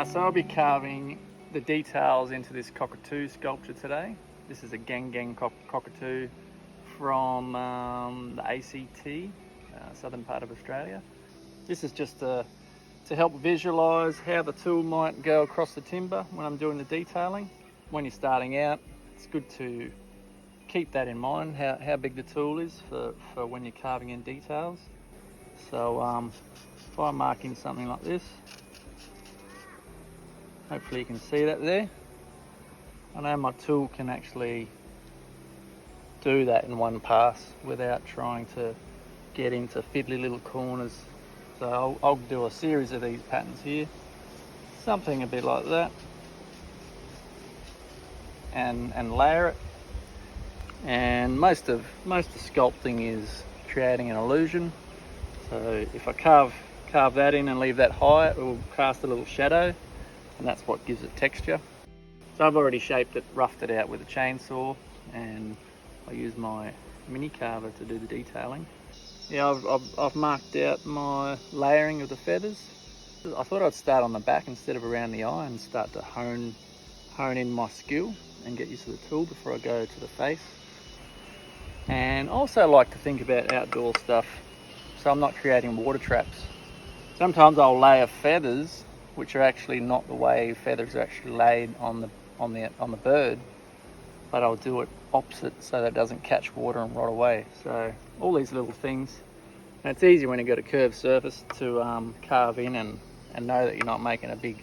So I'll be carving the details into this cockatoo sculpture today. This is a Gang-gang Cockatoo from the ACT, southern part of Australia. This is just to help visualise how the tool might go across the timber when I'm doing the detailing. When you're starting out, it's good to keep that in mind, how big the tool is for when you're carving in details. So if I mark in something like this, hopefully you can see that there. I know my tool can actually do that in one pass without trying to get into fiddly little corners. So I'll do a series of these patterns here, something a bit like that, and layer it. And most of sculpting is creating an illusion. So if I carve that in and leave that high, it will cast a little shadow, and that's what gives it texture. So I've already shaped it, roughed it out with a chainsaw, and I use my mini carver to do the detailing. Yeah, I've marked out my layering of the feathers. I thought I'd start on the back instead of around the eye and start to hone in my skill and get used to the tool before I go to the face. And also like to think about outdoor stuff, so I'm not creating water traps. Sometimes I'll layer feathers which are actually not the way feathers are actually laid on the bird, but I'll do it opposite so that it doesn't catch water and rot away. So all these little things, and it's easy when you've got a curved surface to carve in and know that you're not making a big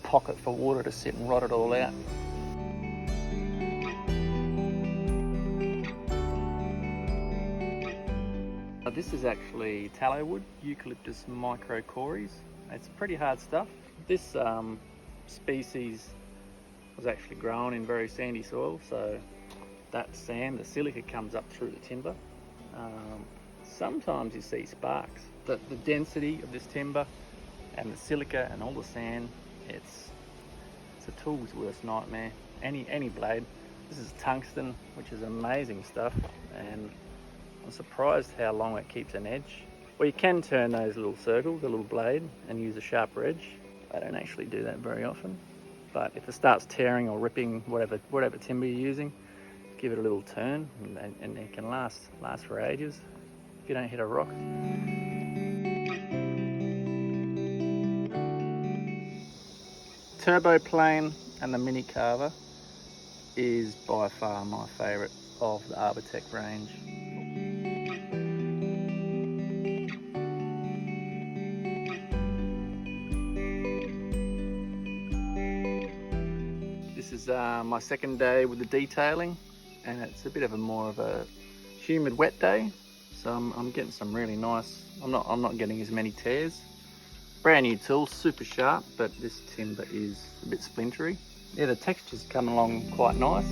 pocket for water to sit and rot it all out. This is actually tallowwood, Eucalyptus microcories. It's pretty hard stuff. This species was actually grown in very sandy soil, so that sand, the silica, comes up through the timber. Sometimes you see sparks. The density of this timber and the silica and all the sand, it's a tool's worst nightmare. Any blade. This is tungsten, which is amazing stuff, and I'm surprised how long it keeps an edge. Well, you can turn those little circles, the little blade, and use a sharper edge. I don't actually do that very often, but if it starts tearing or ripping whatever timber you're using, give it a little turn, and it can last for ages if you don't hit a rock. Turbo plane and the mini carver is by far my favourite of the Arbortech range. This is my second day with the detailing, and it's a bit of more of a humid, wet day, so I'm getting some really nice. I'm not getting as many tears. Brand new tool, super sharp, but this timber is a bit splintery. Yeah, the texture's come along quite nice.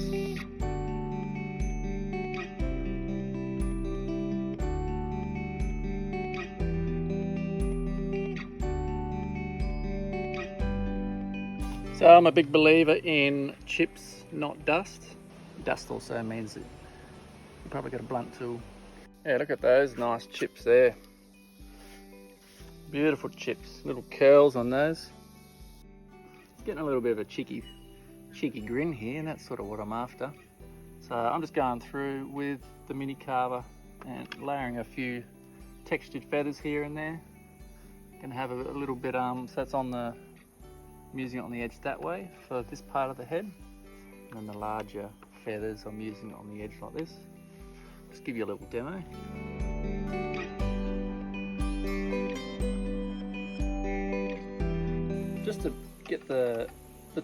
So I'm a big believer in chips, not dust. Dust also means that you probably got a blunt tool. Yeah, look at those nice chips there. Beautiful chips, little curls on those. It's getting a little bit of a cheeky grin here, and that's sort of what I'm after. So I'm just going through with the mini carver and layering a few textured feathers here and there. Gonna have a little bit, so that's on the, I'm using it on the edge that way for this part of the head, and then the larger feathers I'm using it on the edge like this. Just give you a little demo. Just to get the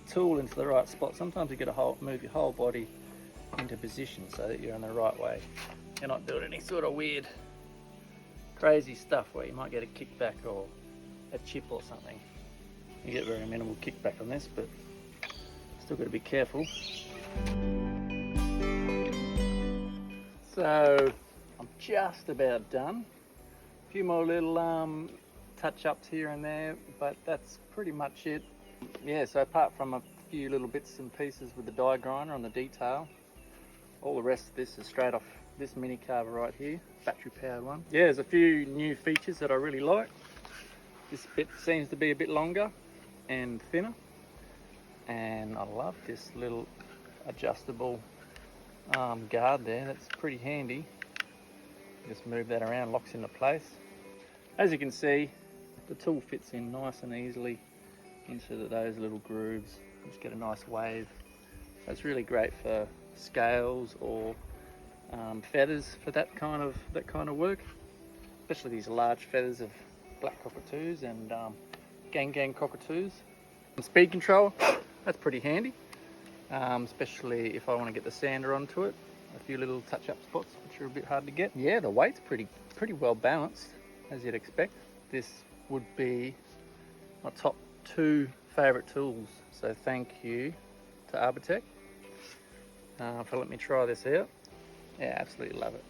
tool into the right spot, sometimes you got to move your whole body into position so that you're in the right way. You're not doing any sort of weird, crazy stuff where you might get a kickback or a chip or something. You get very minimal kickback on this, but still got to be careful. So I'm just about done. A few more little touch-ups here and there, but that's pretty much it. Yeah, so apart from a few little bits and pieces with the die grinder on the detail, all the rest of this is straight off this mini carver right here, battery powered one. Yeah, there's a few new features that I really like. This bit seems to be a bit longer, and thinner. And I love this little adjustable guard there. That's pretty handy. Just move that around, locks into place. As you can see, the tool fits in nice and easily into those little grooves. Just get a nice wave. So it's really great for scales or feathers for that kind of work, especially these large feathers of black cockatoos and gang-gang cockatoos. And speed control, that's pretty handy, especially if I want to get the sander onto it. A few little touch-up spots which are a bit hard to get. Yeah, the weight's pretty well balanced, as you'd expect. This would be my top 2 favourite tools, so thank you to Arbortech for letting me try this out. Yeah, absolutely love it.